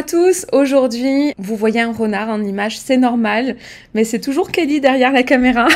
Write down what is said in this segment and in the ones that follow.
à tous, aujourd'hui vous voyez un renard en image, c'est normal, mais c'est toujours Kelly derrière la caméra.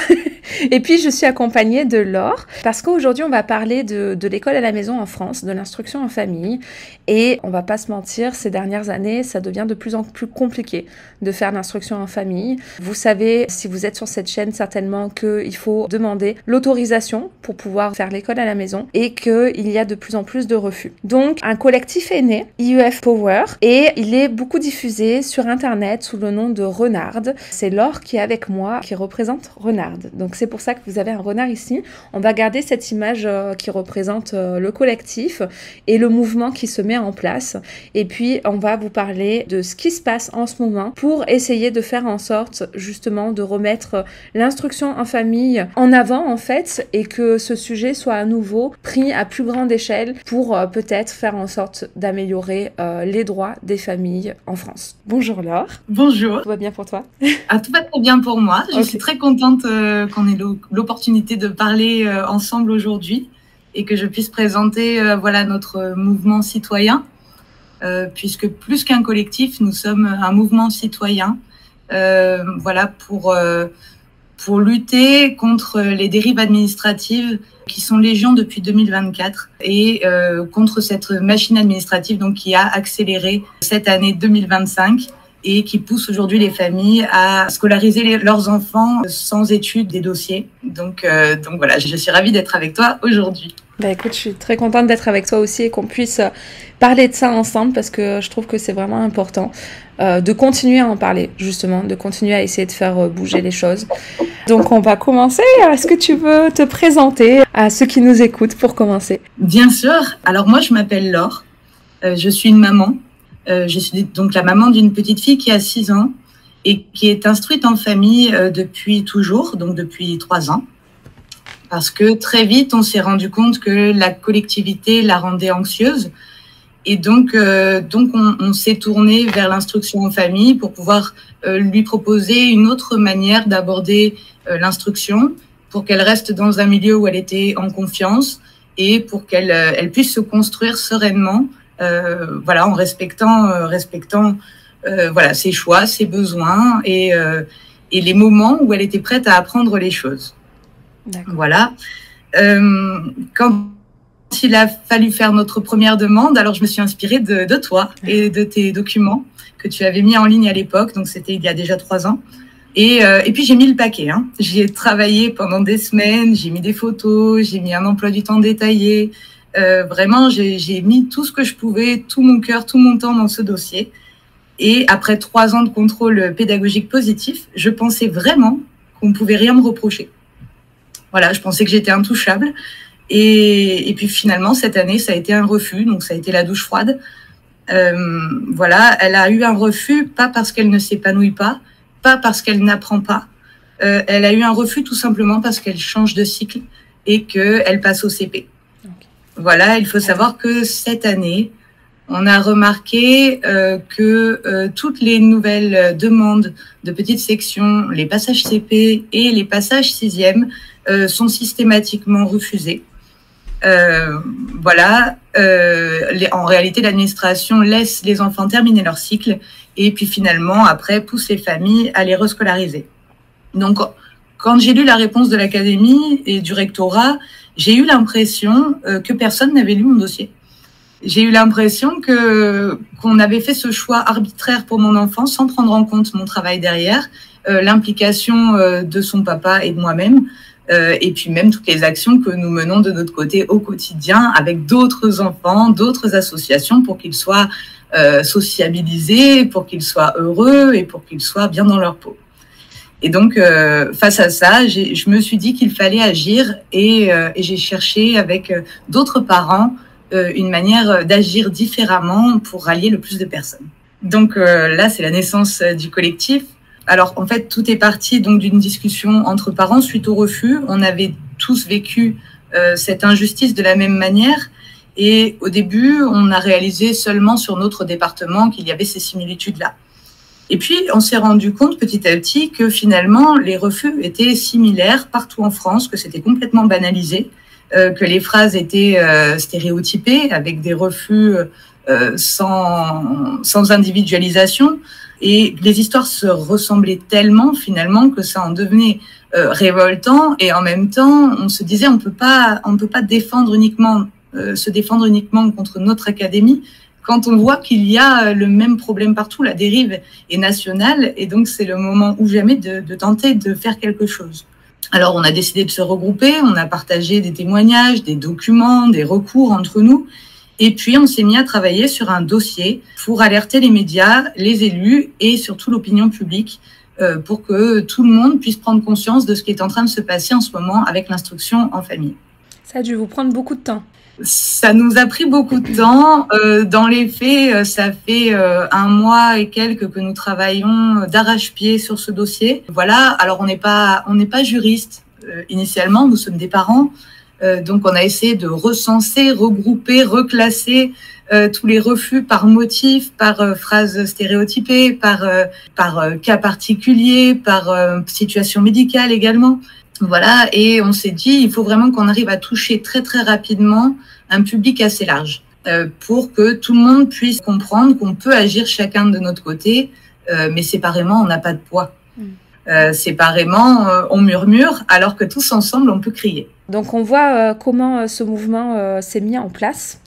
Et puis je suis accompagnée de Laure, parce qu'aujourd'hui on va parler de l'école à la maison en France, de l'instruction en famille, et on va pas se mentir, ces dernières années ça devient de plus en plus compliqué de faire l'instruction en famille. Vous savez, si vous êtes sur cette chaîne, certainement qu'il faut demander l'autorisation pour pouvoir faire l'école à la maison, et qu'il y a de plus en plus de refus. Donc un collectif est né, IEF Power, et il est beaucoup diffusé sur internet sous le nom de Renard. C'est Laure qui est avec moi, qui représente Renard. Donc c'est pour ça que vous avez un renard ici. On va garder cette image qui représente le collectif et le mouvement qui se met en place. Et puis on va vous parler de ce qui se passe en ce moment pour essayer de faire en sorte justement de remettre l'instruction en famille en avant en fait, et que ce sujet soit à nouveau pris à plus grande échelle pour peut-être faire en sorte d'améliorer les droits des familles en France. Bonjour Laure. Bonjour. Tout va bien pour toi? Tout va très bien pour moi. Je suis très contente qu'on ait l'opportunité de parler ensemble aujourd'hui et que je puisse présenter voilà, notre mouvement citoyen, puisque plus qu'un collectif, nous sommes un mouvement citoyen voilà, pour lutter contre les dérives administratives qui sont légion depuis 2024 et contre cette machine administrative donc, qui a accéléré cette année 2025 et qui pousse aujourd'hui les familles à scolariser leurs enfants sans étude des dossiers. Donc voilà, je suis ravie d'être avec toi aujourd'hui. Bah écoute, je suis très contente d'être avec toi aussi et qu'on puisse parler de ça ensemble parce que je trouve que c'est vraiment important de continuer à en parler, justement, de continuer à essayer de faire bouger les choses. Donc on va commencer. Est-ce que tu veux te présenter à ceux qui nous écoutent pour commencer? Bien sûr. Alors moi, je m'appelle Laure. Je suis une maman. Je suis donc la maman d'une petite fille qui a 6 ans et qui est instruite en famille depuis toujours, donc depuis 3 ans. Parce que très vite, on s'est rendu compte que la collectivité la rendait anxieuse. Et donc on s'est tourné vers l'instruction en famille pour pouvoir lui proposer une autre manière d'aborder l'instruction, pour qu'elle reste dans un milieu où elle était en confiance et pour qu'elle puisse se construire sereinement, voilà, en respectant voilà, ses choix, ses besoins et les moments où elle était prête à apprendre les choses. Voilà. Quand il a fallu faire notre première demande, alors je me suis inspirée de toi et de tes documents que tu avais mis en ligne à l'époque, donc c'était il y a déjà 3 ans. Et puis j'ai mis le paquet. J'y ai travaillé pendant des semaines, j'ai mis des photos, j'ai mis un emploi du temps détaillé. Vraiment, j'ai mis tout ce que je pouvais, tout mon cœur, tout mon temps dans ce dossier. Et après 3 ans de contrôle pédagogique positif, je pensais vraiment qu'on ne pouvait rien me reprocher. Voilà, je pensais que j'étais intouchable. Et puis finalement, cette année, ça a été un refus, donc ça a été la douche froide. Voilà, elle a eu un refus, pas parce qu'elle ne s'épanouit pas parce qu'elle n'apprend pas. Elle a eu un refus tout simplement parce qu'elle change de cycle et qu'elle passe au CP. Okay. Voilà, il faut savoir que cette année, on a remarqué que toutes les nouvelles demandes de petites sections, les passages CP et les passages 6e, sont systématiquement refusés. Voilà, en réalité, l'administration laisse les enfants terminer leur cycle et puis finalement, après, pousse les familles à les rescolariser. Donc, quand j'ai lu la réponse de l'académie et du rectorat, j'ai eu l'impression que personne n'avait lu mon dossier. J'ai eu l'impression qu'on avait fait ce choix arbitraire pour mon enfant sans prendre en compte mon travail derrière, l'implication de son papa et de moi-même, et puis même toutes les actions que nous menons de notre côté au quotidien avec d'autres enfants, d'autres associations pour qu'ils soient sociabilisés, pour qu'ils soient heureux et pour qu'ils soient bien dans leur peau. Et donc, face à ça, je me suis dit qu'il fallait agir et j'ai cherché avec d'autres parents une manière d'agir différemment pour rallier le plus de personnes. Donc là, c'est la naissance du collectif. Alors, en fait, tout est parti donc d'une discussion entre parents suite au refus. On avait tous vécu cette injustice de la même manière. Et au début, on a réalisé seulement sur notre département qu'il y avait ces similitudes-là. Et puis, on s'est rendu compte petit à petit que finalement, les refus étaient similaires partout en France, que c'était complètement banalisé, que les phrases étaient stéréotypées avec des refus sans individualisation. Et les histoires se ressemblaient tellement finalement que ça en devenait révoltant. Et en même temps, on se disait on peut pas défendre uniquement se défendre uniquement contre notre académie quand on voit qu'il y a le même problème partout. La dérive est nationale et donc c'est le moment ou jamais de tenter de faire quelque chose. Alors on a décidé de se regrouper, on a partagé des témoignages, des documents, des recours entre nous. Et puis, on s'est mis à travailler sur un dossier pour alerter les médias, les élus et surtout l'opinion publique pour que tout le monde puisse prendre conscience de ce qui est en train de se passer en ce moment avec l'instruction en famille. Ça a dû vous prendre beaucoup de temps. Ça nous a pris beaucoup de temps. Dans les faits, ça fait 1 mois et quelques que nous travaillons d'arrache-pied sur ce dossier. Voilà. Alors, on n'est pas juriste initialement. Nous sommes des parents. Donc, on a essayé de recenser, regrouper, reclasser tous les refus par motif, par phrase stéréotypée, par cas particulier, par situation médicale également. Voilà, et on s'est dit, il faut vraiment qu'on arrive à toucher très très rapidement un public assez large pour que tout le monde puisse comprendre qu'on peut agir chacun de notre côté, mais séparément, on n'a pas de poids. Séparément, on murmure, alors que tous ensemble, on peut crier. Donc on voit comment ce mouvement s'est mis en place.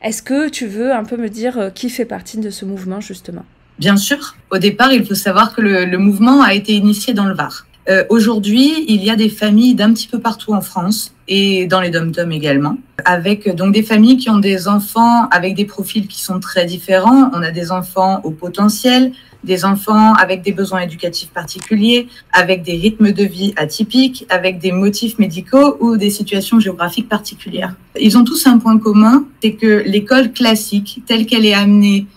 Est-ce que tu veux un peu me dire qui fait partie de ce mouvement justement ? Bien sûr. Au départ, il faut savoir que le mouvement a été initié dans le Var. Aujourd'hui, il y a des familles d'un petit peu partout en France et dans les dom-toms également, avec donc des familles qui ont des enfants avec des profils qui sont très différents. On a des enfants au potentiel, des enfants avec des besoins éducatifs particuliers, avec des rythmes de vie atypiques, avec des motifs médicaux ou des situations géographiques particulières. Ils ont tous un point commun, c'est que l'école classique, telle qu'elle est amenée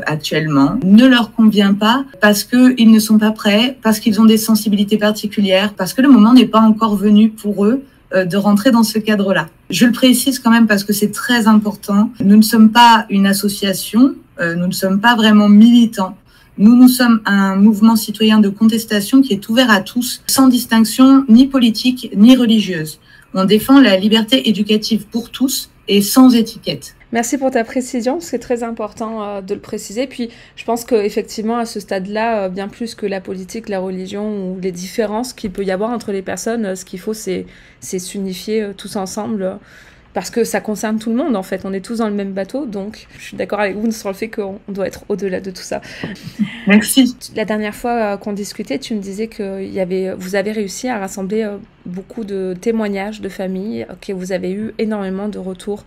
actuellement, ne leur convient pas parce qu'ils ne sont pas prêts, parce qu'ils ont des sensibilités particulières, parce que le moment n'est pas encore venu pour eux de rentrer dans ce cadre-là. Je le précise quand même parce que c'est très important. Nous ne sommes pas une association, nous ne sommes pas vraiment militants. Nous sommes un mouvement citoyen de contestation qui est ouvert à tous, sans distinction ni politique ni religieuse. On défend la liberté éducative pour tous et sans étiquette. Merci pour ta précision, c'est très important de le préciser. Puis je pense qu'effectivement, à ce stade-là, bien plus que la politique, la religion ou les différences qu'il peut y avoir entre les personnes, ce qu'il faut, c'est s'unifier tous ensemble. Parce que ça concerne tout le monde, en fait. On est tous dans le même bateau, donc je suis d'accord avec vous sur le fait qu'on doit être au-delà de tout ça. Merci. La dernière fois qu'on discutait, tu me disais que vous avez réussi à rassembler beaucoup de témoignages de familles, que vous avez eu énormément de retours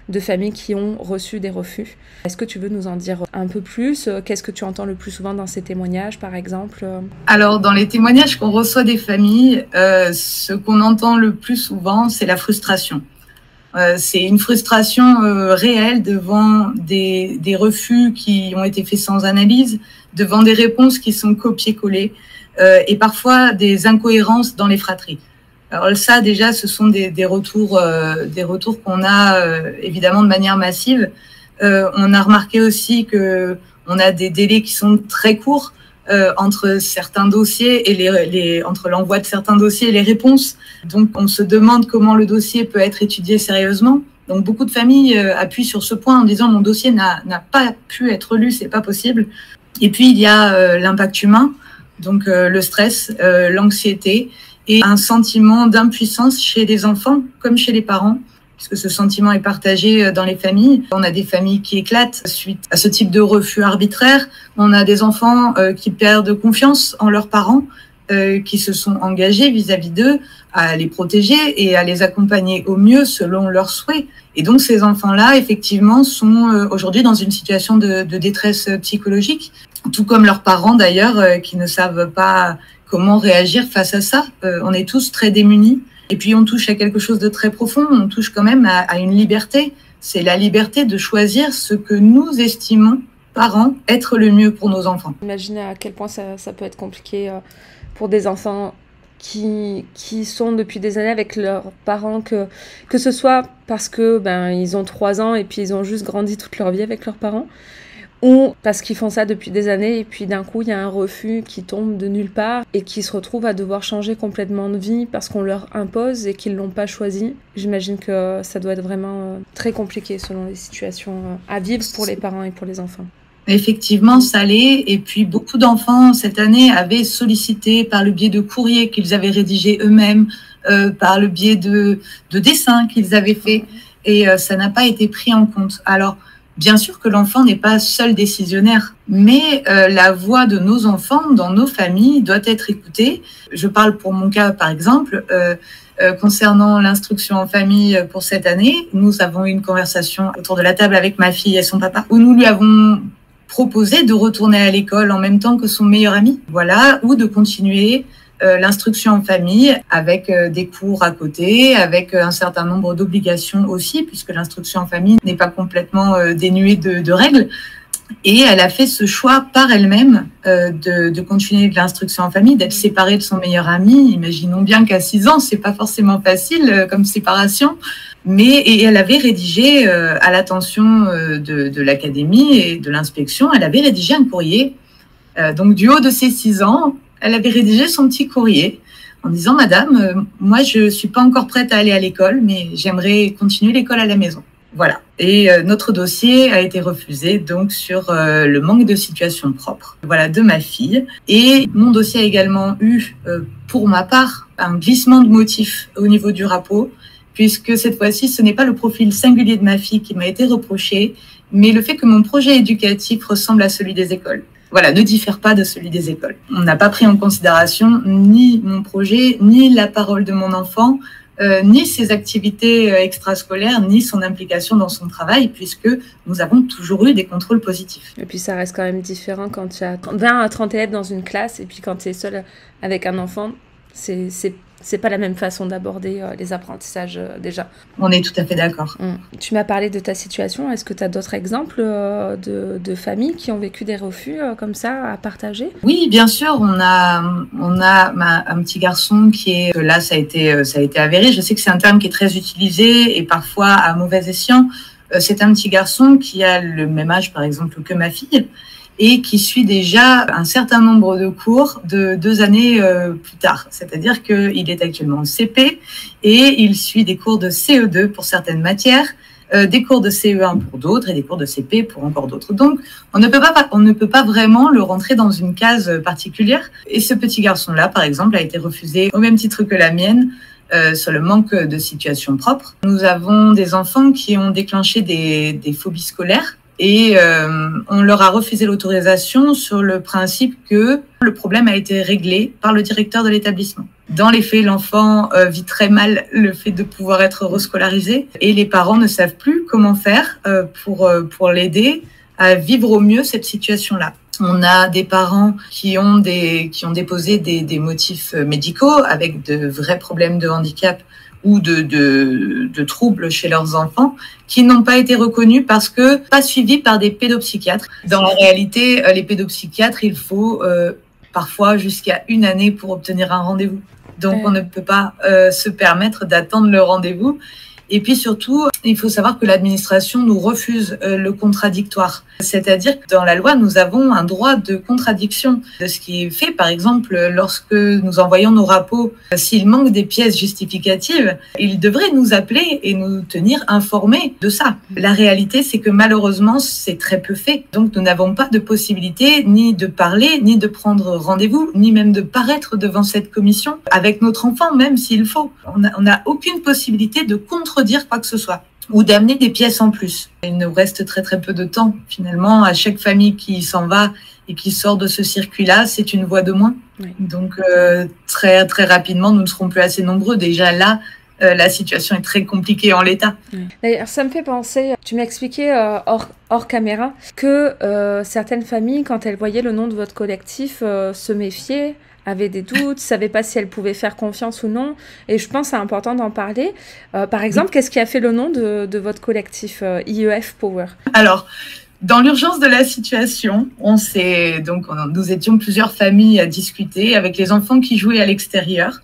de familles qui ont reçu des refus. Est-ce que tu veux nous en dire un peu plus ? Qu'est-ce que tu entends le plus souvent dans ces témoignages, par exemple ? Alors, dans les témoignages qu'on reçoit des familles, ce qu'on entend le plus souvent, c'est la frustration. C'est une frustration réelle devant des refus qui ont été faits sans analyse, devant des réponses qui sont copiées-collées et parfois des incohérences dans les fratries. Alors ça, déjà, ce sont des retours qu'on a évidemment de manière massive. On a remarqué aussi que on a des délais qui sont très courts entre certains dossiers et entre l'envoi de certains dossiers et les réponses. Donc, on se demande comment le dossier peut être étudié sérieusement. Donc, beaucoup de familles appuient sur ce point en disant mon dossier n'a pas pu être lu, c'est pas possible. Et puis, il y a l'impact humain, donc le stress, l'anxiété et un sentiment d'impuissance chez les enfants comme chez les parents, puisque ce sentiment est partagé dans les familles. On a des familles qui éclatent suite à ce type de refus arbitraire. On a des enfants qui perdent confiance en leurs parents, qui se sont engagés vis-à-vis d'eux à les protéger et à les accompagner au mieux selon leurs souhaits. Et donc ces enfants-là, effectivement, sont aujourd'hui dans une situation de détresse psychologique, tout comme leurs parents d'ailleurs, qui ne savent pas comment réagir face à ça. On est tous très démunis. Et puis on touche à quelque chose de très profond, on touche quand même à une liberté. C'est la liberté de choisir ce que nous estimons, parents, être le mieux pour nos enfants. Imaginez à quel point ça peut être compliqué pour des enfants qui sont depuis des années avec leurs parents, que ce soit parce que ils ont 3 ans et puis ils ont juste grandi toute leur vie avec leurs parents, ou parce qu'ils font ça depuis des années et puis d'un coup il y a un refus qui tombe de nulle part et qui se retrouvent à devoir changer complètement de vie parce qu'on leur impose et qu'ils l'ont pas choisi. J'imagine que ça doit être vraiment très compliqué selon les situations à vivre pour les parents et pour les enfants. Effectivement, ça l'est. Et puis, beaucoup d'enfants, cette année, avaient sollicité par le biais de courriers qu'ils avaient rédigés eux-mêmes, par le biais de dessins qu'ils avaient faits. Et ça n'a pas été pris en compte. Alors, bien sûr que l'enfant n'est pas seul décisionnaire, mais la voix de nos enfants dans nos familles doit être écoutée. Je parle pour mon cas, par exemple. Concernant l'instruction en famille pour cette année, nous avons eu une conversation autour de la table avec ma fille et son papa, où nous lui avons proposé de retourner à l'école en même temps que son meilleur ami, voilà, ou de continuer l'instruction en famille avec des cours à côté, avec un certain nombre d'obligations aussi, puisque l'instruction en famille n'est pas complètement dénuée de règles. Et elle a fait ce choix par elle-même de continuer de l'instruction en famille, d'être séparée de son meilleur ami. Imaginons bien qu'à 6 ans, c'est pas forcément facile comme séparation. Et elle avait rédigé, à l'attention de l'académie et de l'inspection, elle avait rédigé un courrier. Donc, du haut de ses 6 ans, elle avait rédigé son petit courrier en disant « Madame, moi, je suis pas encore prête à aller à l'école, mais j'aimerais continuer l'école à la maison. » Voilà. Et notre dossier a été refusé donc sur le manque de situation propre, voilà, de ma fille. Et mon dossier a également eu, pour ma part, un glissement de motif au niveau du rapport, puisque cette fois-ci, ce n'est pas le profil singulier de ma fille qui m'a été reproché, mais le fait que mon projet éducatif ressemble à celui des écoles. Voilà, ne diffère pas de celui des écoles. On n'a pas pris en considération ni mon projet, ni la parole de mon enfant, ni ses activités extrascolaires, ni son implication dans son travail, puisque nous avons toujours eu des contrôles positifs. Et puis ça reste quand même différent quand tu as 20 à 30 élèves dans une classe, et puis quand tu es seul avec un enfant, c'est pas la même façon d'aborder les apprentissages déjà. On est tout à fait d'accord. Tu m'as parlé de ta situation. Est-ce que tu as d'autres exemples de familles qui ont vécu des refus comme ça à partager? Oui, bien sûr. On a un petit garçon qui est là, ça a été avéré. Je sais que c'est un terme qui est très utilisé et parfois à mauvais escient. C'est un petit garçon qui a le même âge, par exemple, que ma fille, et qui suit déjà un certain nombre de cours de 2 années plus tard. C'est-à-dire qu'il est actuellement au CP et il suit des cours de CE2 pour certaines matières, des cours de CE1 pour d'autres et des cours de CP pour encore d'autres. Donc, on ne peut pas vraiment le rentrer dans une case particulière. Et ce petit garçon-là, par exemple, a été refusé au même titre que la mienne, sur le manque de situation propre. Nous avons des enfants qui ont déclenché des phobies scolaires. Et on leur a refusé l'autorisation sur le principe que le problème a été réglé par le directeur de l'établissement. Dans les faits, l'enfant vit très mal le fait de pouvoir être rescolarisé et les parents ne savent plus comment faire pour l'aider à vivre au mieux cette situation-là. On a des parents qui ont déposé des motifs médicaux avec de vrais problèmes de handicap ou de troubles chez leurs enfants qui n'ont pas été reconnus parce que pas suivis par des pédopsychiatres. Dans la réalité, les pédopsychiatres, il faut parfois jusqu'à 1 année pour obtenir un rendez-vous. Donc, on ne peut pas se permettre d'attendre le rendez-vous. Et puis surtout, il faut savoir que l'administration nous refuse le contradictoire. C'est-à-dire que dans la loi, nous avons un droit de contradiction de ce qui est fait. Par exemple, lorsque nous envoyons nos rapports, s'il manque des pièces justificatives, ils devraient nous appeler et nous tenir informés de ça. La réalité, c'est que malheureusement, c'est très peu fait. Donc, nous n'avons pas de possibilité ni de parler, ni de prendre rendez-vous, ni même de paraître devant cette commission avec notre enfant, même s'il faut. On n'a aucune possibilité de dire quoi que ce soit ou d'amener des pièces en plus. Il nous reste très très peu de temps finalement. À chaque famille qui s'en va et qui sort de ce circuit-là, c'est une voix de moins. Oui. Donc très très rapidement, nous ne serons plus assez nombreux. Déjà là, la situation est très compliquée en l'état. Oui. D'ailleurs, ça me fait penser, tu m'as expliqué hors caméra que certaines familles, quand elles voyaient le nom de votre collectif, se méfiaient, avaient des doutes, ne savaient pas si elles pouvaient faire confiance ou non. Et je pense que c'est important d'en parler. Par exemple, qu'est-ce qui a fait le nom de votre collectif IEF Power? Alors, dans l'urgence de la situation, nous étions plusieurs familles à discuter avec les enfants qui jouaient à l'extérieur.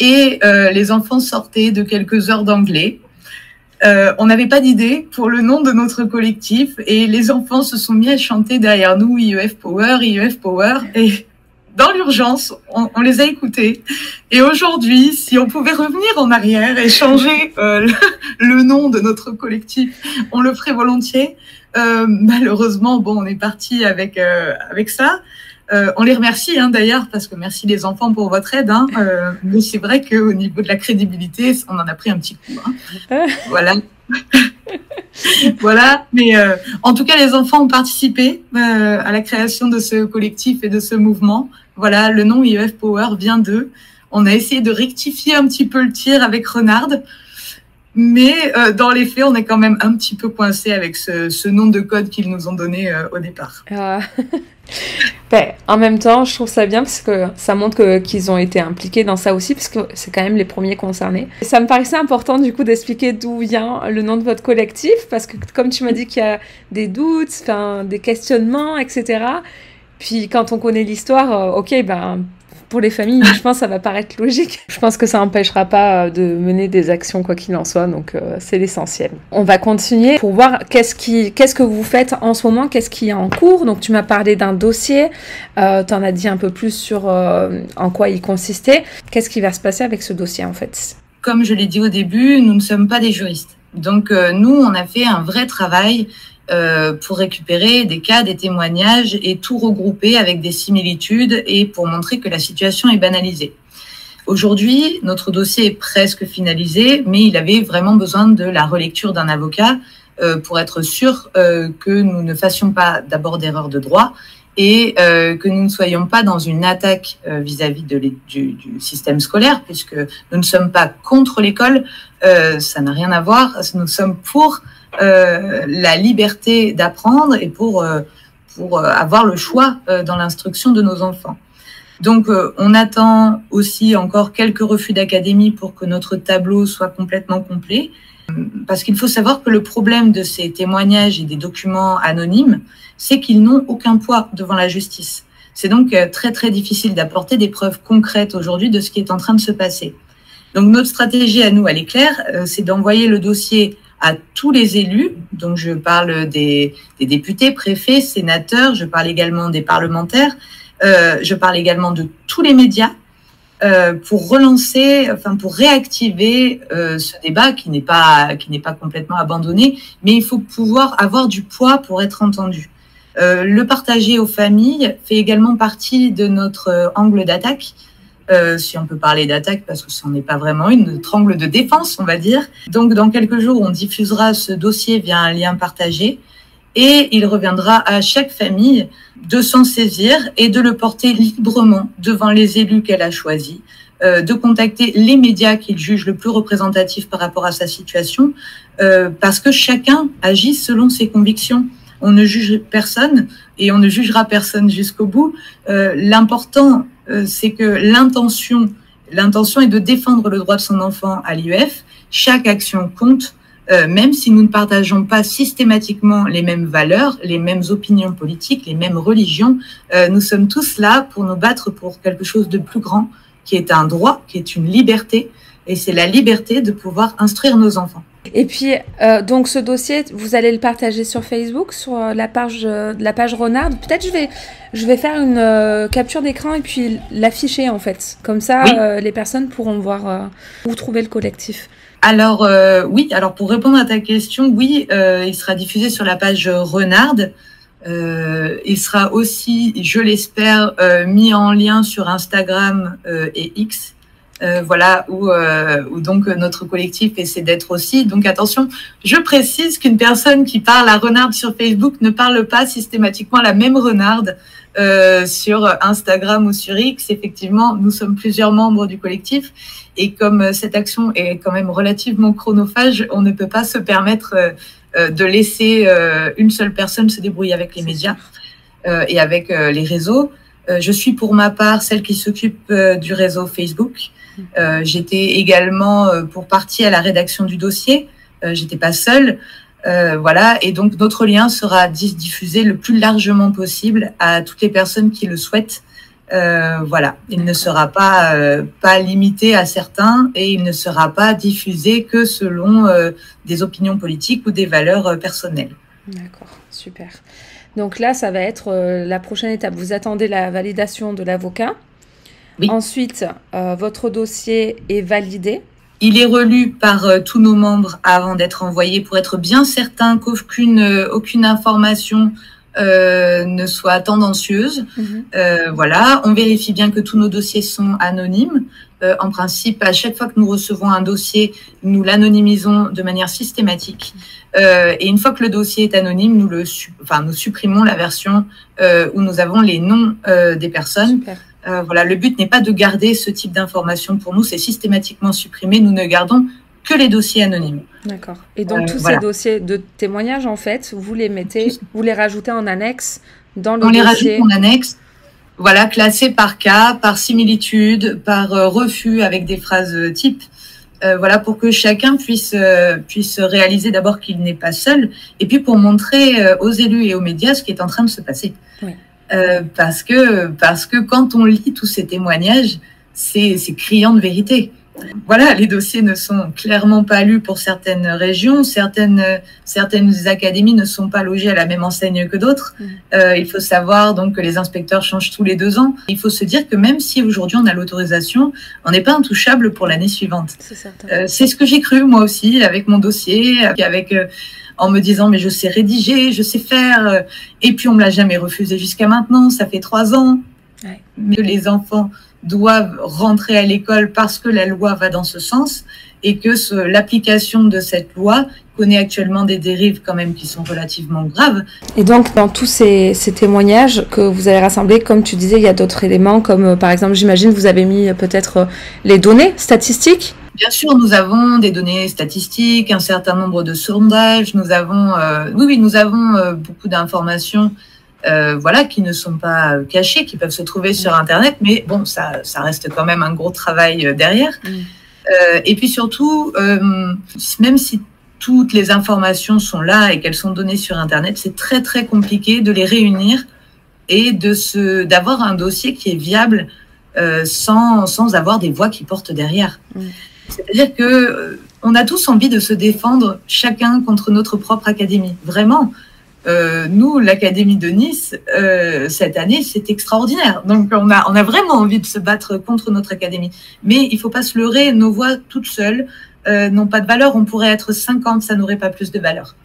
Et les enfants sortaient de quelques heures d'anglais. On n'avait pas d'idée pour le nom de notre collectif et les enfants se sont mis à chanter derrière nous IEF Power, IEF Power. Et dans l'urgence, on les a écoutés. Et aujourd'hui, si on pouvait revenir en arrière et changer le nom de notre collectif, on le ferait volontiers. Malheureusement, bon, on est parti avec ça. On les remercie d'ailleurs, parce que merci les enfants pour votre aide. Mais c'est vrai qu'au niveau de la crédibilité, on en a pris un petit coup. Voilà. Voilà. Mais en tout cas, les enfants ont participé à la création de ce collectif et de ce mouvement. Voilà, le nom IEF Power vient d'eux. On a essayé de rectifier un petit peu le tir avec Renard. Mais dans les faits, on est quand même un petit peu coincé avec ce nom de code qu'ils nous ont donné au départ. Ben, en même temps, je trouve ça bien parce que ça montre qu'ils ont été impliqués dans ça aussi, parce que c'est quand même les premiers concernés. Et ça me paraissait important du coup d'expliquer d'où vient le nom de votre collectif, parce que comme tu m'as dit qu'il y a des doutes, des questionnements, etc. Puis quand on connaît l'histoire, ok, ben pour les familles, je pense que ça va paraître logique. Je pense que ça n'empêchera pas de mener des actions quoi qu'il en soit, donc c'est l'essentiel. On va continuer pour voir qu'est-ce que vous faites en ce moment, qu'est-ce qui est en cours. Donc tu m'as parlé d'un dossier, tu en as dit un peu plus sur en quoi il consistait. Qu'est-ce qui va se passer avec ce dossier en fait? Comme je l'ai dit au début, nous ne sommes pas des juristes. Donc nous, on a fait un vrai travail pour récupérer des cas, des témoignages et tout regrouper avec des similitudes et pour montrer que la situation est banalisée. Aujourd'hui, notre dossier est presque finalisé, mais il avait vraiment besoin de la relecture d'un avocat pour être sûr que nous ne fassions pas d'abord d'erreurs de droit et que nous ne soyons pas dans une attaque vis-à-vis du système scolaire, puisque nous ne sommes pas contre l'école, ça n'a rien à voir, nous sommes pour la liberté d'apprendre et pour avoir le choix dans l'instruction de nos enfants. Donc, on attend aussi encore quelques refus d'académie pour que notre tableau soit complètement complet, parce qu'il faut savoir que le problème de ces témoignages et des documents anonymes, c'est qu'ils n'ont aucun poids devant la justice. C'est donc très, très difficile d'apporter des preuves concrètes aujourd'hui de ce qui est en train de se passer. Donc, notre stratégie à nous, elle est claire, c'est d'envoyer le dossier à tous les élus, donc je parle des députés, préfets, sénateurs, je parle également des parlementaires, je parle également de tous les médias pour relancer, pour réactiver ce débat qui n'est pas complètement abandonné, mais il faut pouvoir avoir du poids pour être entendu. Le partager aux familles fait également partie de notre angle d'attaque. Si on peut parler d'attaque, parce que ce n'en est pas vraiment une, notre angle de défense, on va dire. Donc, dans quelques jours, on diffusera ce dossier via un lien partagé et il reviendra à chaque famille de s'en saisir et de le porter librement devant les élus qu'elle a choisis, de contacter les médias qu'il juge le plus représentatifs par rapport à sa situation, parce que chacun agit selon ses convictions. On ne juge personne et on ne jugera personne jusqu'au bout. L'important, c'est que l'intention est de défendre le droit de son enfant à l'IEF. Chaque action compte, même si nous ne partageons pas systématiquement les mêmes valeurs, les mêmes opinions politiques, les mêmes religions. Nous sommes tous là pour nous battre pour quelque chose de plus grand, qui est un droit, qui est une liberté, et c'est la liberté de pouvoir instruire nos enfants. Et puis, donc ce dossier, vous allez le partager sur Facebook, sur la page Renard. Peut-être je vais faire une capture d'écran et puis l'afficher en fait. Comme ça, oui. Les personnes pourront voir où trouver le collectif. Alors, oui, alors pour répondre à ta question, oui, il sera diffusé sur la page Renard. Il sera aussi, je l'espère, mis en lien sur Instagram et X. Voilà, où donc notre collectif essaie d'être aussi. Donc attention, je précise qu'une personne qui parle à Renard sur Facebook ne parle pas systématiquement la même Renard sur Instagram ou sur X. Effectivement, nous sommes plusieurs membres du collectif et comme cette action est quand même relativement chronophage, on ne peut pas se permettre de laisser une seule personne se débrouiller avec les médias et avec les réseaux. Je suis pour ma part celle qui s'occupe du réseau Facebook. J'étais également pour partie à la rédaction du dossier. J'étais pas seule. Voilà. Et donc, notre lien sera diffusé le plus largement possible à toutes les personnes qui le souhaitent. Voilà, il ne sera pas limité à certains et il ne sera pas diffusé que selon des opinions politiques ou des valeurs personnelles. D'accord, super. Donc là, ça va être la prochaine étape. Vous attendez la validation de l'avocat. Oui. Ensuite, votre dossier est validé. Il est relu par tous nos membres avant d'être envoyé pour être bien certain qu'aucune information ne soit tendancieuse. Voilà, on vérifie bien que tous nos dossiers sont anonymes. En principe, à chaque fois que nous recevons un dossier, nous l'anonymisons de manière systématique. Et une fois que le dossier est anonyme, nous supprimons la version où nous avons les noms des personnes. Voilà, le but n'est pas de garder ce type d'informations pour nous, c'est systématiquement supprimé. Nous ne gardons que les dossiers anonymes. D'accord. Et donc tous ces dossiers de témoignages, en fait, vous les mettez, vous les rajoutez en annexe dans le dossier. On les rajoute en annexe. Voilà, classé par cas, par similitude, par refus avec des phrases type. Voilà, pour que chacun puisse réaliser d'abord qu'il n'est pas seul, et puis pour montrer aux élus et aux médias ce qui est en train de se passer. Oui. Parce que quand on lit tous ces témoignages, c'est criant de vérité. Voilà, les dossiers ne sont clairement pas lus pour certaines régions, certaines académies ne sont pas logées à la même enseigne que d'autres. Il faut savoir donc que les inspecteurs changent tous les 2 ans. Il faut se dire que même si aujourd'hui on a l'autorisation, on n'est pas intouchable pour l'année suivante. C'est ce que j'ai cru moi aussi avec mon dossier, en me disant mais je sais rédiger, je sais faire, et puis on me l'a jamais refusé jusqu'à maintenant, ça fait 3 ans. Ouais. Mais les enfants doivent rentrer à l'école parce que la loi va dans ce sens et que l'application de cette loi connaît actuellement des dérives quand même qui sont relativement graves. Et donc dans tous ces témoignages que vous avez rassemblés, comme tu disais, il y a d'autres éléments comme par exemple, j'imagine vous avez mis peut-être les données statistiques. Bien sûr, nous avons des données statistiques, un certain nombre de sondages, nous avons beaucoup d'informations voilà, qui ne sont pas cachées, qui peuvent se trouver sur Internet, mais bon, ça reste quand même un gros travail derrière. Et puis surtout, même si toutes les informations sont là et qu'elles sont données sur Internet, c'est très très compliqué de les réunir et d'avoir un dossier qui est viable sans avoir des voix qui portent derrière. C'est-à-dire que on a tous envie de se défendre chacun contre notre propre académie. Vraiment, nous, l'Académie de Nice, cette année, c'est extraordinaire. Donc, on a vraiment envie de se battre contre notre académie. Mais il ne faut pas se leurrer, nos voix toutes seules n'ont pas de valeur. On pourrait être 50, ça n'aurait pas plus de valeur.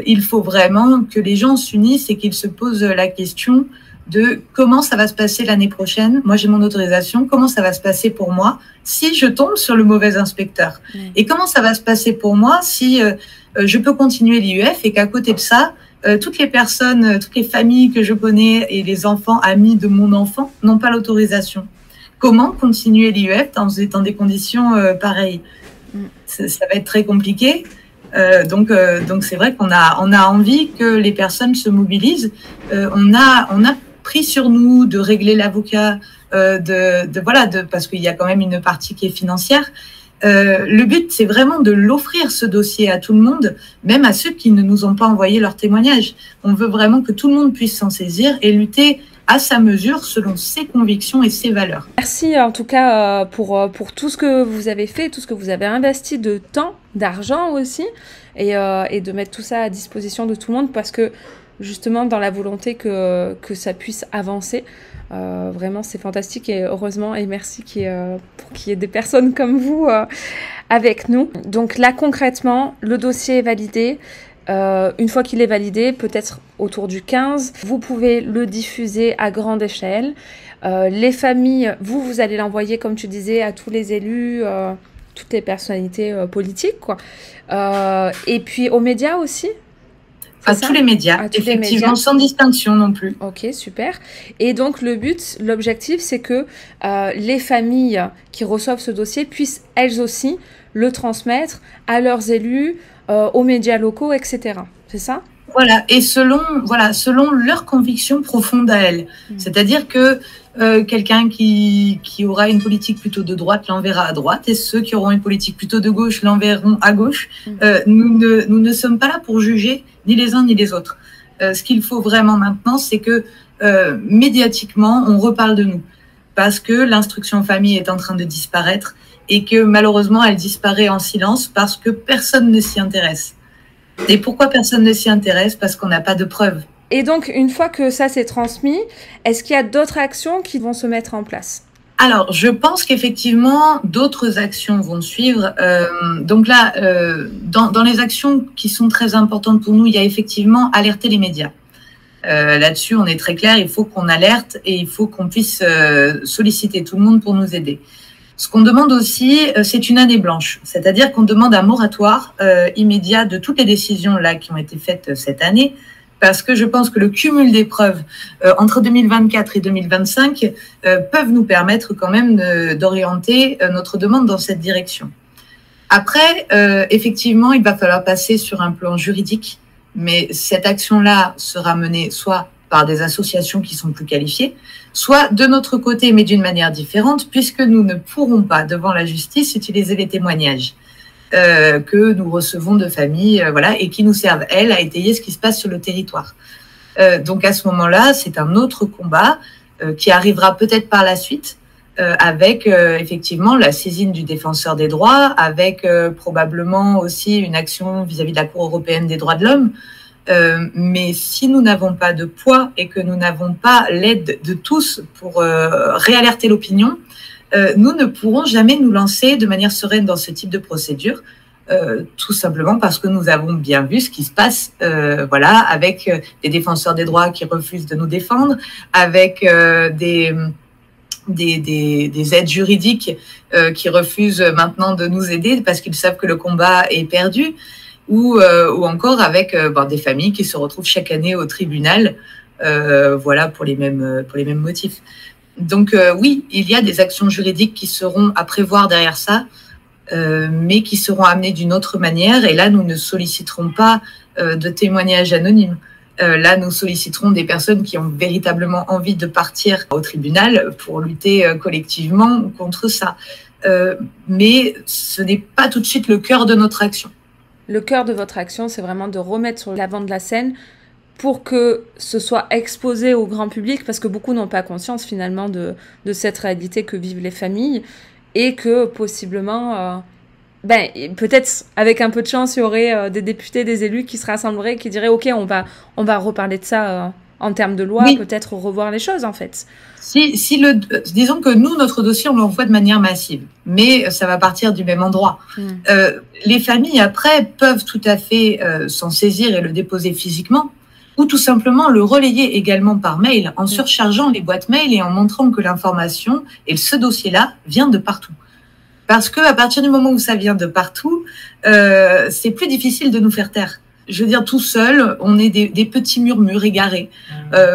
Il faut vraiment que les gens s'unissent et qu'ils se posent la question de comment ça va se passer l'année prochaine. Moi, j'ai mon autorisation. Comment ça va se passer pour moi si je tombe sur le mauvais inspecteur? Et comment ça va se passer pour moi si je peux continuer l'IUF et qu'à côté de ça, toutes les personnes, toutes les familles que je connais et les enfants, amis de mon enfant n'ont pas l'autorisation? Comment continuer l'IUF dans des conditions pareilles? Ça va être très compliqué. Donc c'est vrai qu'on a envie que les personnes se mobilisent. On a pris sur nous de régler l'avocat, parce qu'il y a quand même une partie qui est financière. Le but, c'est vraiment de l'offrir, ce dossier, à tout le monde, même à ceux qui ne nous ont pas envoyé leur témoignage. On veut vraiment que tout le monde puisse s'en saisir et lutter à sa mesure, selon ses convictions et ses valeurs. Merci en tout cas pour tout ce que vous avez fait, tout ce que vous avez investi de temps, d'argent aussi, et de mettre tout ça à disposition de tout le monde, parce que justement dans la volonté que ça puisse avancer. Vraiment c'est fantastique et heureusement et merci qu'il y ait des personnes comme vous avec nous. Donc là concrètement le dossier est validé. Une fois qu'il est validé, peut-être autour du 15, vous pouvez le diffuser à grande échelle. Les familles, vous allez l'envoyer comme tu disais à tous les élus, toutes les personnalités politiques quoi. Et puis aux médias aussi. À tous les médias, effectivement, sans distinction non plus. Ok, super. Et donc, l'objectif, c'est que les familles qui reçoivent ce dossier puissent, elles aussi, le transmettre à leurs élus, aux médias locaux, etc. C'est ça ? Voilà, et selon leurs convictions profondes à elles. C'est-à-dire que quelqu'un qui aura une politique plutôt de droite l'enverra à droite, et ceux qui auront une politique plutôt de gauche l'enverront à gauche. Nous ne sommes pas là pour juger ni les uns ni les autres. Ce qu'il faut vraiment maintenant, c'est que médiatiquement, on reparle de nous. Parce que l'instruction en famille est en train de disparaître et que malheureusement, elle disparaît en silence parce que personne ne s'y intéresse. Et pourquoi personne ne s'y intéresse? Parce qu'on n'a pas de preuves. Et donc, une fois que ça s'est transmis, est-ce qu'il y a d'autres actions qui vont se mettre en place? Alors, je pense qu'effectivement, d'autres actions vont suivre. Donc là, dans les actions qui sont très importantes pour nous, il y a effectivement alerter les médias. Là-dessus, on est très clair, il faut qu'on alerte et il faut qu'on puisse solliciter tout le monde pour nous aider. Ce qu'on demande aussi, c'est une année blanche, c'est-à-dire qu'on demande un moratoire immédiat de toutes les décisions là qui ont été faites cette année, parce que je pense que le cumul des preuves entre 2024 et 2025 peuvent nous permettre quand même d'orienter notre demande dans cette direction. Après, effectivement, il va falloir passer sur un plan juridique, mais cette action-là sera menée soit par des associations qui sont plus qualifiées, soit de notre côté, mais d'une manière différente, puisque nous ne pourrons pas, devant la justice, utiliser les témoignages que nous recevons de familles, voilà, et qui nous servent, elles, à étayer ce qui se passe sur le territoire. Donc à ce moment-là, c'est un autre combat qui arrivera peut-être par la suite, avec effectivement la saisine du défenseur des droits, avec probablement aussi une action vis-à-vis de la Cour européenne des droits de l'homme. Mais si nous n'avons pas de poids et que nous n'avons pas l'aide de tous pour réalerter l'opinion, nous ne pourrons jamais nous lancer de manière sereine dans ce type de procédure, tout simplement parce que nous avons bien vu ce qui se passe, voilà, avec des défenseurs des droits qui refusent de nous défendre, avec des aides juridiques qui refusent maintenant de nous aider parce qu'ils savent que le combat est perdu, ou encore avec des familles qui se retrouvent chaque année au tribunal, voilà, pour les mêmes motifs. Donc oui, il y a des actions juridiques qui seront à prévoir derrière ça, mais qui seront amenées d'une autre manière. Et là, nous ne solliciterons pas de témoignages anonymes. Là, nous solliciterons des personnes qui ont véritablement envie de partir au tribunal pour lutter collectivement contre ça. Mais ce n'est pas tout de suite le cœur de notre action. Le cœur de votre action, c'est vraiment de remettre sur l'avant de la scène pour que ce soit exposé au grand public, parce que beaucoup n'ont pas conscience finalement de cette réalité que vivent les familles, et que possiblement, peut-être avec un peu de chance, il y aurait des députés, des élus qui se rassembleraient, qui diraient « Ok, on va reparler de ça en termes de loi, oui. Peut-être revoir les choses en fait ». Disons que nous, notre dossier, on l'envoie de manière massive, mais ça va partir du même endroit. Les familles, après, peuvent tout à fait s'en saisir et le déposer physiquement, ou tout simplement le relayer également par mail, en surchargeant les boîtes mail et en montrant que l'information et ce dossier-là vient de partout. Parce que à partir du moment où ça vient de partout, c'est plus difficile de nous faire taire. Je veux dire, tout seul, on est des petits murmures égarés,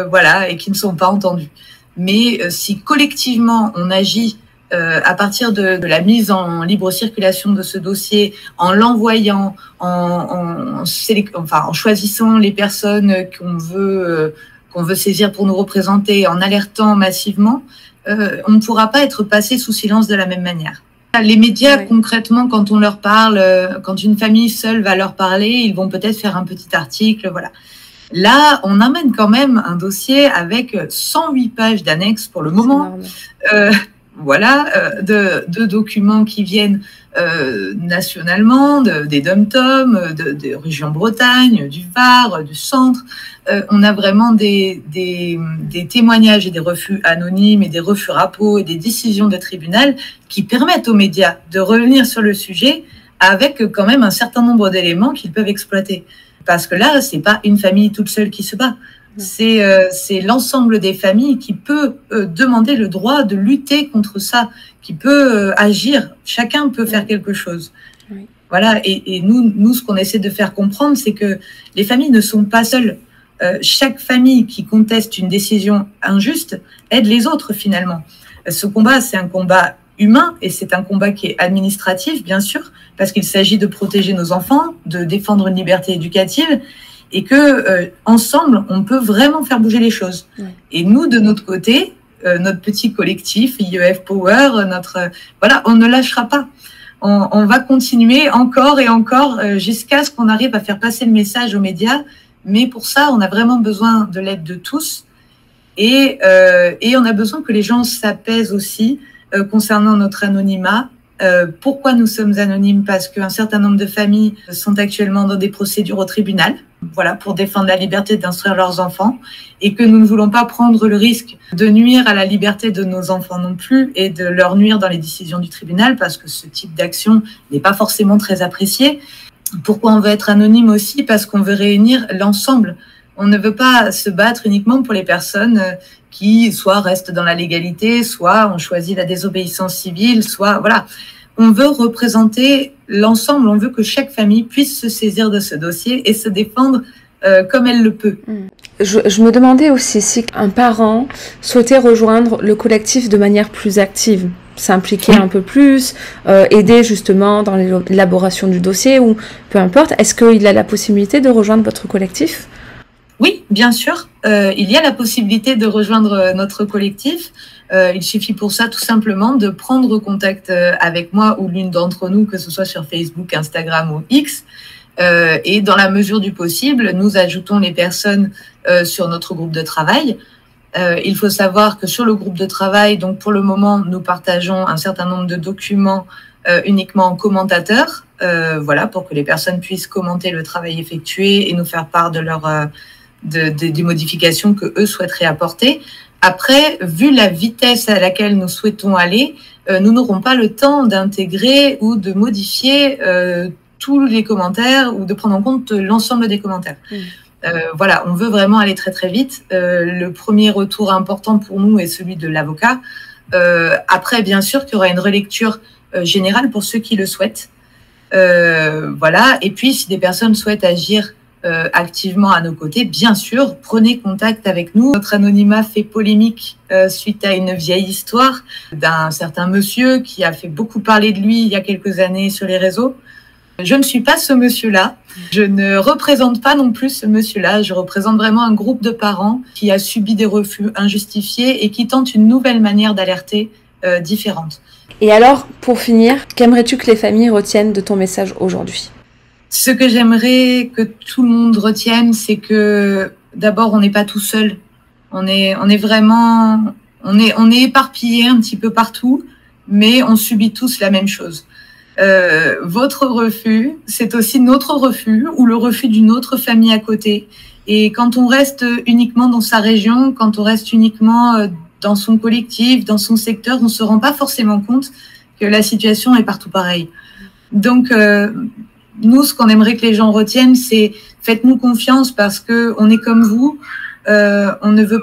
voilà, et qui ne sont pas entendus. Mais si collectivement on agit à partir de la mise en libre circulation de ce dossier, en l'envoyant, en choisissant les personnes qu'on veut saisir pour nous représenter, en alertant massivement, on ne pourra pas être passé sous silence de la même manière. Les médias, concrètement, quand on leur parle, quand une famille seule va leur parler, ils vont peut-être faire un petit article, voilà. Là, on amène quand même un dossier avec 108 pages d'annexes pour le moment. Voilà, de documents qui viennent nationalement, des DOM-TOM, de région Bretagne, du Var, du centre. On a vraiment des témoignages et des refus anonymes et des refus rapos et des décisions de tribunal qui permettent aux médias de revenir sur le sujet avec quand même un certain nombre d'éléments qu'ils peuvent exploiter. Parce que là, c'est pas une famille toute seule qui se bat. C'est l'ensemble des familles qui peut demander le droit de lutter contre ça, qui peut agir. Chacun peut faire quelque chose. Oui. Voilà. Et nous, ce qu'on essaie de faire comprendre, c'est que les familles ne sont pas seules. Chaque famille qui conteste une décision injuste aide les autres finalement. Ce combat, c'est un combat humain et c'est un combat qui est administratif, bien sûr, parce qu'il s'agit de protéger nos enfants, de défendre une liberté éducative. Et que ensemble, on peut vraiment faire bouger les choses. Ouais. Et nous, de notre côté, notre petit collectif, IEF Power, voilà, on ne lâchera pas. On va continuer encore et encore jusqu'à ce qu'on arrive à faire passer le message aux médias. Mais pour ça, on a vraiment besoin de l'aide de tous. Et on a besoin que les gens s'apaisent aussi concernant notre anonymat. Pourquoi nous sommes anonymes? Parce qu'un certain nombre de familles sont actuellement dans des procédures au tribunal, voilà, pour défendre la liberté d'instruire leurs enfants, et que nous ne voulons pas prendre le risque de nuire à la liberté de nos enfants non plus et de leur nuire dans les décisions du tribunal, parce que ce type d'action n'est pas forcément très apprécié. Pourquoi on veut être anonyme aussi? Parce qu'on veut réunir l'ensemble. On ne veut pas se battre uniquement pour les personnes qui soit restent dans la légalité, soit ont choisi la désobéissance civile, soit voilà. On veut représenter l'ensemble, on veut que chaque famille puisse se saisir de ce dossier et se défendre comme elle le peut. Je me demandais aussi si un parent souhaitait rejoindre le collectif de manière plus active, s'impliquer un peu plus, aider justement dans l'élaboration du dossier ou peu importe. Est-ce qu'il a la possibilité de rejoindre votre collectif? Oui, bien sûr. Il y a la possibilité de rejoindre notre collectif. Il suffit pour ça tout simplement de prendre contact avec moi ou l'une d'entre nous, que ce soit sur Facebook, Instagram ou X. Et dans la mesure du possible, nous ajoutons les personnes sur notre groupe de travail. Il faut savoir que sur le groupe de travail, donc pour le moment, nous partageons un certain nombre de documents uniquement en commentateur, voilà, pour que les personnes puissent commenter le travail effectué et nous faire part de des modifications que eux souhaiteraient apporter. Après, vu la vitesse à laquelle nous souhaitons aller, nous n'aurons pas le temps d'intégrer ou de modifier tous les commentaires ou de prendre en compte l'ensemble des commentaires. Voilà, on veut vraiment aller très très vite. Le premier retour important pour nous est celui de l'avocat. Après, bien sûr qu'il y aura une relecture générale pour ceux qui le souhaitent. Voilà. Et puis, si des personnes souhaitent agir activement à nos côtés, bien sûr, prenez contact avec nous. Notre anonymat fait polémique suite à une vieille histoire d'un certain monsieur qui a fait beaucoup parler de lui il y a quelques années sur les réseaux. Je ne suis pas ce monsieur-là. Je ne représente pas non plus ce monsieur-là. Je représente vraiment un groupe de parents qui a subi des refus injustifiés et qui tente une nouvelle manière d'alerter différente. Et alors, pour finir, qu'aimerais-tu que les familles retiennent de ton message aujourd'hui? Ce que j'aimerais que tout le monde retienne, c'est que d'abord, on n'est pas tout seul. On est éparpillés un petit peu partout, mais on subit tous la même chose. Votre refus, c'est aussi notre refus ou le refus d'une autre famille à côté. Et quand on reste uniquement dans sa région, quand on reste uniquement dans son collectif, dans son secteur, on se rend pas forcément compte que la situation est partout pareille. Donc, nous, ce qu'on aimerait que les gens retiennent, c'est faites-nous confiance parce que on est comme vous. On ne veut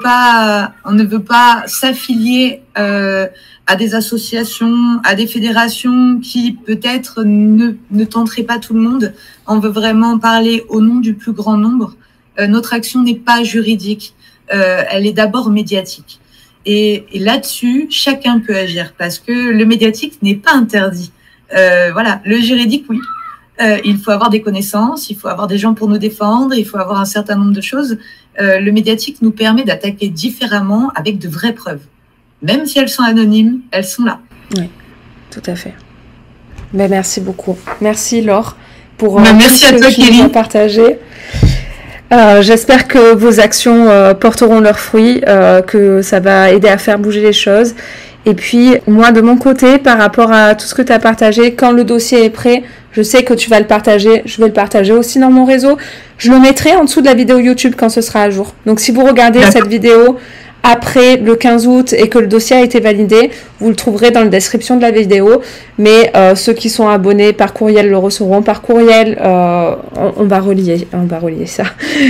pas s'affilier à des associations, à des fédérations qui peut-être ne tenteraient pas tout le monde. On veut vraiment parler au nom du plus grand nombre. Notre action n'est pas juridique, elle est d'abord médiatique. Et là-dessus, chacun peut agir parce que le médiatique n'est pas interdit. Voilà, le juridique, oui. Il faut avoir des connaissances, il faut avoir des gens pour nous défendre, il faut avoir un certain nombre de choses. Le médiatique nous permet d'attaquer différemment avec de vraies preuves. Même si elles sont anonymes, elles sont là. Oui, tout à fait. Ben, merci beaucoup. Merci Laure pour merci à toi, Kelly. Partagé. J'espère que vos actions porteront leurs fruits, que ça va aider à faire bouger les choses. Et puis, moi, de mon côté, par rapport à tout ce que tu as partagé, quand le dossier est prêt, je sais que tu vas le partager. Je vais le partager aussi dans mon réseau. Je le mettrai en dessous de la vidéo YouTube quand ce sera à jour. Donc, si vous regardez cette vidéo après le 15 août et que le dossier a été validé, vous le trouverez dans la description de la vidéo. Mais ceux qui sont abonnés par courriel le recevront par courriel. On va relier ça.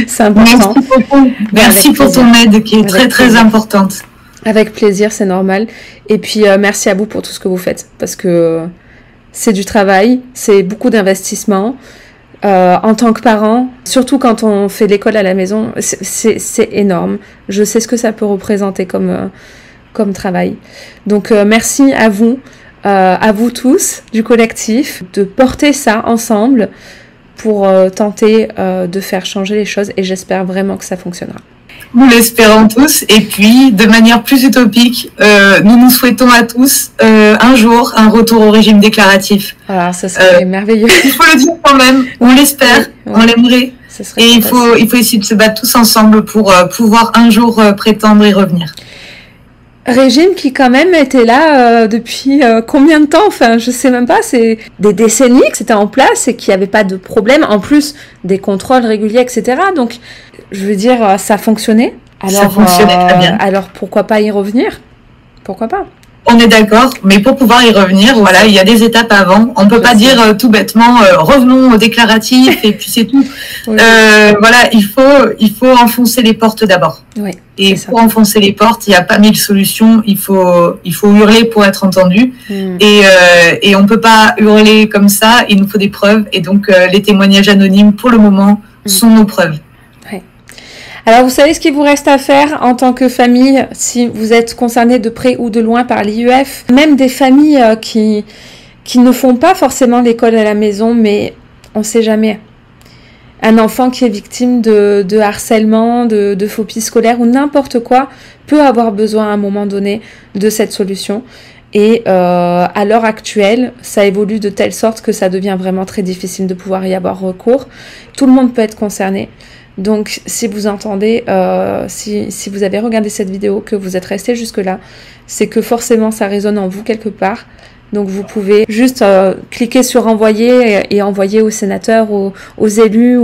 C'est important. Merci pour ton aide qui est très, très importante. Avec plaisir, c'est normal. Et puis, merci à vous pour tout ce que vous faites. Parce que c'est du travail, c'est beaucoup d'investissement. En tant que parent, surtout quand on fait l'école à la maison, c'est énorme. Je sais ce que ça peut représenter comme travail. Donc, merci à vous tous du collectif, de porter ça ensemble pour tenter de faire changer les choses. Et j'espère vraiment que ça fonctionnera. Nous l'espérons tous. Et puis, de manière plus utopique, nous nous souhaitons à tous un jour un retour au régime déclaratif. Voilà, ça serait merveilleux. Il faut le dire quand même. On l'espère, on l'aimerait. serait Et il faut essayer de se battre tous ensemble pour pouvoir un jour prétendre y revenir. Régime qui quand même était là depuis combien de temps? Enfin, je sais même pas, c'est des décennies que c'était en place et qu'il n'y avait pas de problème, en plus des contrôles réguliers, etc. Donc, je veux dire, ça fonctionnait. Alors, ça fonctionnait très bien. Alors, pourquoi pas y revenir? Pourquoi pas? On est d'accord, mais pour pouvoir y revenir, voilà, il y a des étapes avant. On peut pas dire tout bêtement revenons au déclaratif et puis c'est tout. Oui. Voilà, il faut enfoncer les portes d'abord. Oui, et pour enfoncer les portes, il n'y a pas mille solutions. Il faut hurler pour être entendu. Et on peut pas hurler comme ça. Il nous faut des preuves. Et donc les témoignages anonymes, pour le moment, sont nos preuves. Alors, vous savez ce qu'il vous reste à faire en tant que famille, si vous êtes concerné de près ou de loin par l'IEF. Même des familles qui ne font pas forcément l'école à la maison, mais on ne sait jamais. Un enfant qui est victime de harcèlement, de phobie scolaire ou n'importe quoi peut avoir besoin à un moment donné de cette solution. Et à l'heure actuelle, ça évolue de telle sorte que ça devient vraiment très difficile de pouvoir y avoir recours. Tout le monde peut être concerné. Donc, si vous entendez, si vous avez regardé cette vidéo, que vous êtes resté jusque-là, c'est que forcément ça résonne en vous quelque part. Donc, vous pouvez juste cliquer sur envoyer et envoyer aux sénateurs, aux élus.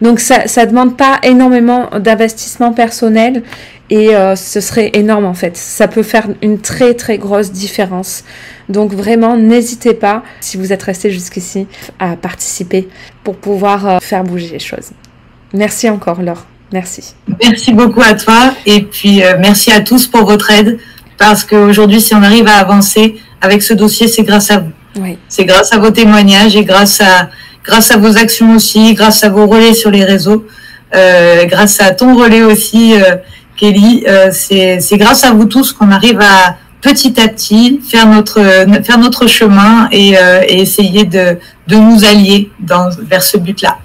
Donc, ça demande pas énormément d'investissement personnel et ce serait énorme en fait. Ça peut faire une très très grosse différence. Donc, vraiment, n'hésitez pas, si vous êtes resté jusqu'ici, à participer pour pouvoir faire bouger les choses. Merci encore, Laure. Merci. Merci beaucoup à toi. Et puis, merci à tous pour votre aide. Parce qu'aujourd'hui, si on arrive à avancer avec ce dossier, c'est grâce à vous. Oui. C'est grâce à vos témoignages et grâce à vos actions aussi, grâce à vos relais sur les réseaux, grâce à ton relais aussi, Kelly. C'est grâce à vous tous qu'on arrive à petit à petit faire notre chemin et essayer de nous allier vers ce but-là.